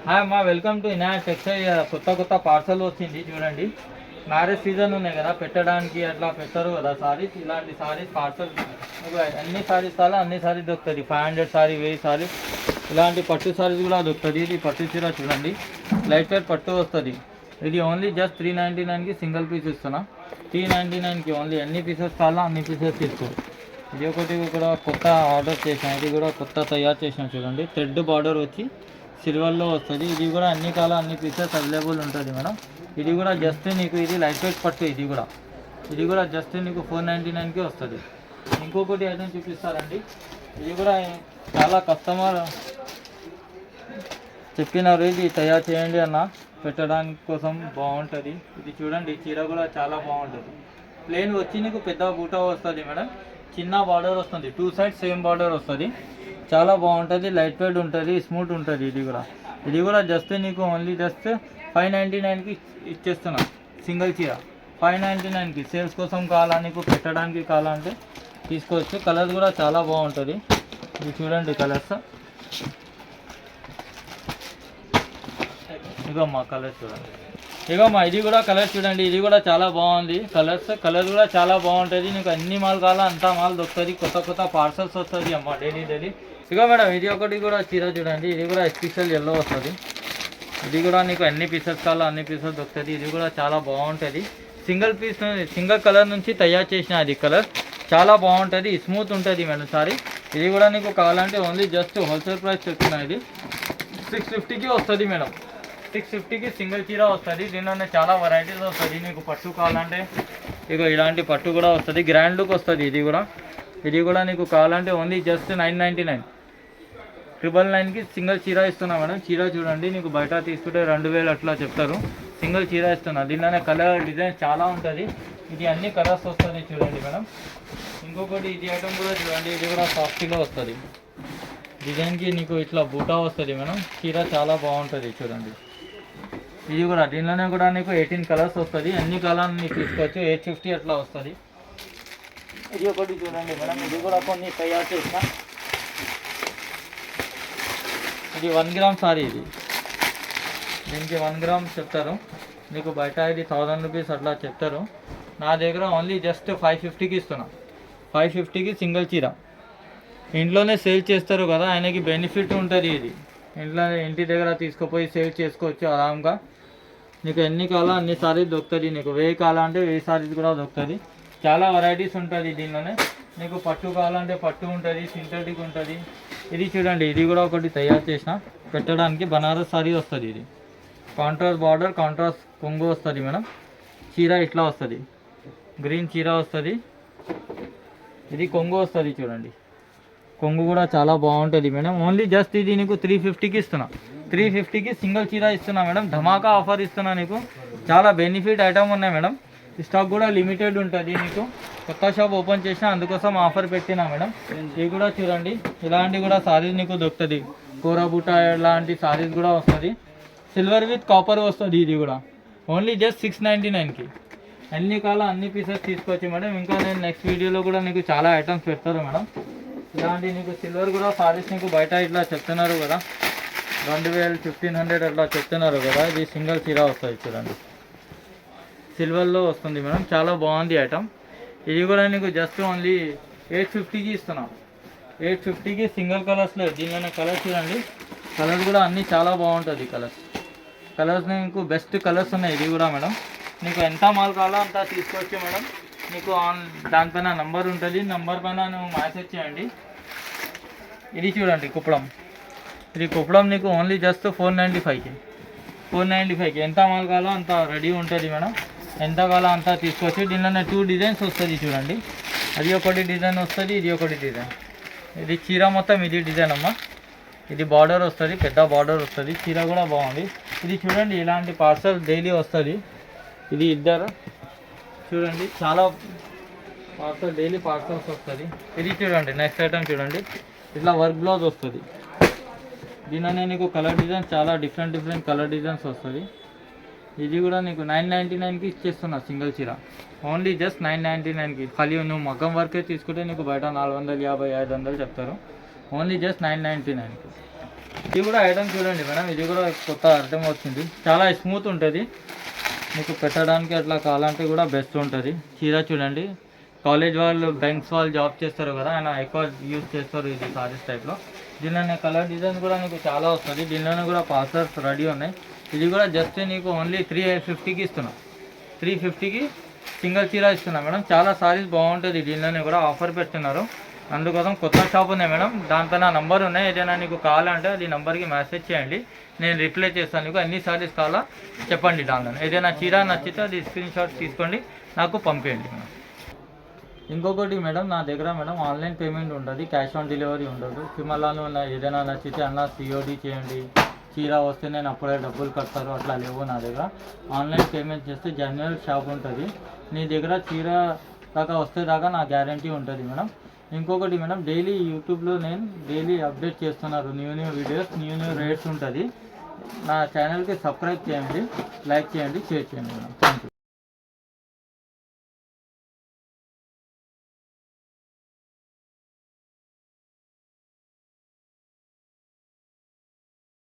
Hi అమ్మా, welcome to Vinayak textile. కొత్త కొత్త పార్సల్ వచ్చింది చూడండి. మ్యారేజ్ సీజన్ ఉన్నాయి కదా, పెట్టడానికి అట్లా పెట్టరు కదా సారీస్. ఇలాంటి సారీస్ పార్సల్ అన్ని సారీస్ కావాలా అన్ని సారీస్ దొరుకుతుంది. 500 సారీ, 1000 సారీ, ఇలాంటి పట్టు సారీస్ కూడా దొరుకుతుంది. ఇది పట్టు చీర చూడండి, లైట్ వెయిట్ పట్టు వస్తుంది. ఇది ఓన్లీ జస్ట్ 399కి సింగిల్ పీస్ ఇస్తున్నా. 399కి ఓన్లీ ఎన్ని పీసెస్ కావాలా అన్ని పీసెస్ తీసుకో. ఇది ఒకటి కూడా కొత్త ఆర్డర్ చేసాను, ఇది కూడా కొత్త తయారు చేసాను చూడండి. థ్రెడ్ బార్డర్ వచ్చి సిల్వర్లో వస్తుంది. ఇది కూడా అన్ని కాలం అన్ని పీసెస్ అవైలబుల్ ఉంటుంది మేడం. ఇది కూడా జస్ట్ నీకు ఇది లైట్ వెయిట్ పట్టు. ఇది కూడా జస్ట్ నీకు 499కి వస్తుంది. ఇంకొకటి ఐటమ్ చూపిస్తారండి. ఇది కూడా చాలా కస్టమర్ చెప్పినారు, ఇది తయారు చేయండి అన్న, పెట్టడానికి కోసం బాగుంటుంది. ఇది చూడండి, చీర కూడా చాలా బాగుంటుంది. ప్లేన్ వచ్చి నీకు పెద్ద బూటా వస్తుంది మేడం, చిన్న బార్డర్ వస్తుంది, 2 సైడ్స్ సేమ్ బార్డర్ వస్తుంది. చాలా బాగుంటుంది, లైట్ వెయిట్ ఉంటుంది, స్మూత్ ఉంటుంది. ఇది కూడా జస్ట్ నీకు ఓన్లీ జస్ట్ 599కి ఇచ్చేస్తున్నా. సింగిల్ చీర 599కి. సేల్స్ కోసం కావాలా నీకు, పెట్టడానికి కావాలంటే తీసుకోవచ్చు. కలర్స్ కూడా చాలా బాగుంటుంది. ఇది చూడండి కలర్స్, ఇగోమ్మా కలర్స్ చూడండి. ఇగోమ్మా ఇది కూడా కలర్ చూడండి, ఇది కూడా చాలా బాగుంది. కలర్ కూడా చాలా బాగుంటుంది. నీకు అన్ని మాల్ కావాలా అంత మాల్ దొరుకుతుంది. కొత్త కొత్త పార్సల్స్ వస్తుంది అమ్మ డైలీ. ఇగో మేడం ఇది ఒకటి కూడా చీర చూడండి, ఇది కూడా ఎస్పెషల్ ఎల్లో వస్తుంది. ఇది కూడా నీకు ఎన్ని పీసెస్ కావాలో అన్ని పీసెస్ దొరుకుతుంది. ఇది కూడా చాలా బాగుంటుంది. సింగిల్ కలర్ నుంచి తయారు చేసిన అది కలర్ చాలా బాగుంటుంది, స్మూత్ ఉంటుంది మేడం సారీ. ఇది కూడా నీకు కావాలంటే ఓన్లీ జస్ట్ హోల్సేల్ ప్రైస్ చెప్తున్నా. ఇది 650కి వస్తుంది మేడం. 650కి సింగిల్ చీర వస్తుంది. దీనిలోనే చాలా వెరైటీస్ వస్తుంది. నీకు పట్టు కావాలంటే ఇక ఇలాంటి పట్టు కూడా వస్తుంది, గ్రాండ్ లుక్ వస్తుంది. ఇది కూడా నీకు కావాలంటే ఓన్లీ జస్ట్ 999, 999కి సింగిల్ చీర ఇస్తున్నా మేడం. చీర చూడండి, నీకు బయట తీసుకుంటే 2000 అట్లా చెప్తారు. సింగిల్ చీర ఇస్తున్నా. దీనిలోనే కలర్ డిజైన్ చాలా ఉంటుంది. ఇది అన్ని కలర్స్ వస్తుంది చూడండి మేడం. ఇంకొకటి ఇది ఐటమ్ కూడా చూడండి, ఇది కూడా సాఫ్టీలో వస్తుంది. డిజైన్కి నీకు ఇట్లా బూటా వస్తుంది మేడం. చీర చాలా బాగుంటుంది చూడండి. ఇది కూడా దీనిలోనే కూడా నీకు 18 కలర్స్ వస్తుంది. అన్ని కలర్ నీకు తీసుకోవచ్చు. 850 అట్లా వస్తుంది. ఇది ఒకటి చూడండి మేడం, ఇది కూడా కొన్ని తయారు చేసిన. ఇది 1 గ్రామ్ సారీ. దీనికి 1 గ్రామ్ చెప్తారు. నీకు బయట ఇది 1000 రూపీస్ అట్లా చెప్తారు. నా దగ్గర ఓన్లీ జస్ట్ 550కి ఇస్తున్నా. 550కి సింగిల్ చీర. ఇంట్లోనే సేల్ చేస్తారు కదా, ఆయనకి బెనిఫిట్ ఉంటుంది. ఇది ఇంటి దగ్గర తీసుకుపోయి సేల్ చేసుకోవచ్చు ఆరాంగా. నీకు ఎన్ని కావాలో అన్ని సారీస్ దొరుకుతుంది. నీకు 1000 కావాలంటే 1000 సారీస్ కూడా దొరుకుతుంది. చాలా వెరైటీస్ ఉంటుంది దీనిలోనే. నీకు పట్టు కావాలంటే పట్టు ఉంటుంది, సింథటిక్ ఉంటుంది. ఇది చూడండి, ఇది కూడా ఒకటి తయారు చేసిన పెట్టడానికి. బనారస్ సారీ వస్తుంది. ఇది కాంట్రాస్ట్ బార్డర్, కాంట్రాస్ట్ కొంగు వస్తుంది మేడం. చీర ఇట్లా వస్తుంది, గ్రీన్ చీర వస్తుంది. ఇది కొంగు వస్తుంది చూడండి, కొంగు కూడా చాలా బాగుంటుంది మేడం. ఓన్లీ జస్ట్ ఇది నీకు 350కి ఇస్తున్నా. 350కి సింగిల్ చీర ఇస్తున్నా మేడం. ధమాకా ఆఫర్ ఇస్తున్నా నీకు. చాలా బెనిఫిట్ ఐటమ్ ఉన్నాయి మేడం. స్టాక్ కూడా లిమిటెడ్ ఉంటుంది. నీకు కొత్త షాప్ ఓపెన్ చేసినా అందుకోసం ఆఫర్ పెట్టినా మేడం. ఇవి కూడా చూడండి, ఇలాంటి కూడా సారీస్ నీకు దొరుకుతుంది. కోరాబుట్ట ఇలాంటి సారీస్ కూడా వస్తుంది. సిల్వర్ విత్ కాపర్ వస్తుంది. ఇది కూడా ఓన్లీ జస్ట్ 699కి. అన్ని కాలం అన్ని పీసెస్ తీసుకోవచ్చు మేడం. ఇంకా నేను నెక్స్ట్ వీడియోలో కూడా నీకు చాలా ఐటమ్స్ పెడతారు మేడం. ఇలాంటి నీకు సిల్వర్ కూడా సారీస్ నీకు బయట ఇట్లా చెప్తున్నారు కదా, 2000, 1500 అట్లా చెప్తున్నారు కదా. ఇది సింగిల్ చీర వస్తుంది చూడండి, సిల్వర్లో వస్తుంది మేడం. చాలా బాగుంది ఐటమ్. ఇది కూడా నీకు జస్ట్ ఓన్లీ 850కి ఇస్తున్నాం. 850కి సింగిల్ కలర్స్లో. దీనిలోనే కలర్స్ చూడండి, కలర్ కూడా అన్నీ చాలా బాగుంటుంది. కలర్స్ నీకు బెస్ట్ కలర్స్ ఉన్నాయి. ఇది కూడా మేడం నీకు ఎంత మాల్ కావాలో అంత తీసుకోవచ్చు మేడం. నీకు దానిపైన నంబర్ ఉంటుంది, నంబర్ పైన నువ్వు మెసేజ్ చేయండి. ఇది చూడండి కుప్పడం. ఇది కుప్పడం నీకు ఓన్లీ జస్ట్ 495కి. ఎంత మాల్ కావాలో అంత రెడీ ఉంటుంది మేడం. ఎంత కావాలో అంత తీసుకోవచ్చు. దీనిలోనే 2 డిజైన్స్ వస్తుంది చూడండి. అది ఒకటి డిజైన్ వస్తుంది, ఇది ఒకటి డిజైన్. ఇది చీర మొత్తం ఇది డిజైన్ అమ్మ. ఇది బార్డర్ వస్తుంది, పెద్ద బార్డర్ వస్తుంది. చీర కూడా బాగుంది. ఇది చూడండి, ఇలాంటి పార్సల్ డైలీ వస్తుంది. ఇది ఇద్దరు చూడండి, చాలా డైలీ పార్సల్స్ వస్తుంది. ఇది చూడండి, నెక్స్ట్ ఐటమ్ చూడండి, ఇట్లా వర్క్ బ్లౌజ్ వస్తుంది. దీనిలోనే నీకు కలర్ డిజైన్ చాలా డిఫరెంట్ కలర్ డిజైన్స్ వస్తుంది. ఇది కూడా నీకు 999కి ఇచ్చేస్తున్నా సింగిల్ చీర. ఓన్లీ జస్ట్ 999కి. ఖాళీ నువ్వు మగ్గం వర్కే తీసుకుంటే నీకు బయట 450, 500 చెప్తారు. ఓన్లీ జస్ట్ 999కి. ఇది కూడా ఐటమ్ చూడండి మేడం, ఇది కూడా కొత్త ఐటమ్ వచ్చింది, చాలా స్మూత్ ఉంటుంది, మీకు పెట్టడానికి అట్లా కావాలంటే కూడా బెస్ట్ ఉంటుంది. చీర చూడండి, కాలేజ్ వాళ్ళు బ్యాంక్స్ వాళ్ళు జాబ్ చేస్తారు కదా, ఆయన ఎక్కువ యూజ్ చేస్తారు ఇది సారీస్ టైప్లో. దీనిలోనే కలర్ డిజైన్ కూడా నీకు చాలా వస్తుంది, దీనిలోనే కూడా పాసర్స్ రెడీ ఉన్నాయి. ఇది కూడా జస్ట్ నీకు ఓన్లీ 350కి ఇస్తున్నా, 350కి సింగిల్ చీర ఇస్తున్నా మేడం. చాలా సారీస్ బాగుంటుంది, దీనిలోనే కూడా ఆఫర్ పెడుతున్నారు. అందుకోసం కొత్త షాప్ ఉన్నాయి మేడం, దానిపైన నంబర్ ఉన్నాయి, ఏదైనా నీకు కావాలంటే అది నెంబర్కి మెసేజ్ చేయండి, నేను రిప్లై చేస్తాను. నీకు ఎన్ని సారీస్ కావాలో చెప్పండి, దానిలో ఏదైనా చీర నచ్చితే అది స్క్రీన్ షాట్ తీసుకోండి, నాకు పంపించండి మేడం. ఇంకొకటి మేడం, నా దగ్గర మేడం ఆన్లైన్ పేమెంట్ ఉంటుంది, క్యాష్ ఆన్ డెలివరీ ఉండదు. సిమలాను ఏదైనా నచ్చితే అన్న సిఓడి చేయండి, చీర వస్తే నేను అప్పుడే డబ్బులు కడతారు, అట్లా లేవు నా దగ్గర. ఆన్లైన్ పేమెంట్ చేస్తే జనరల్ షాప్ ఉంటుంది, నీ దగ్గర చీర దాకా వస్తే దాకా నా గ్యారంటీ ఉంటుంది మేడం. ఇంకొకటి మేడం, డైలీ యూట్యూబ్లో నేను డైలీ అప్డేట్ చేస్తున్నారు, న్యూ వీడియోస్, న్యూ రేట్స్ ఉంటుంది. నా ఛానల్కి సబ్స్క్రైబ్ చేయండి, లైక్ చేయండి, షేర్ చేయండి మేడం. Thank you.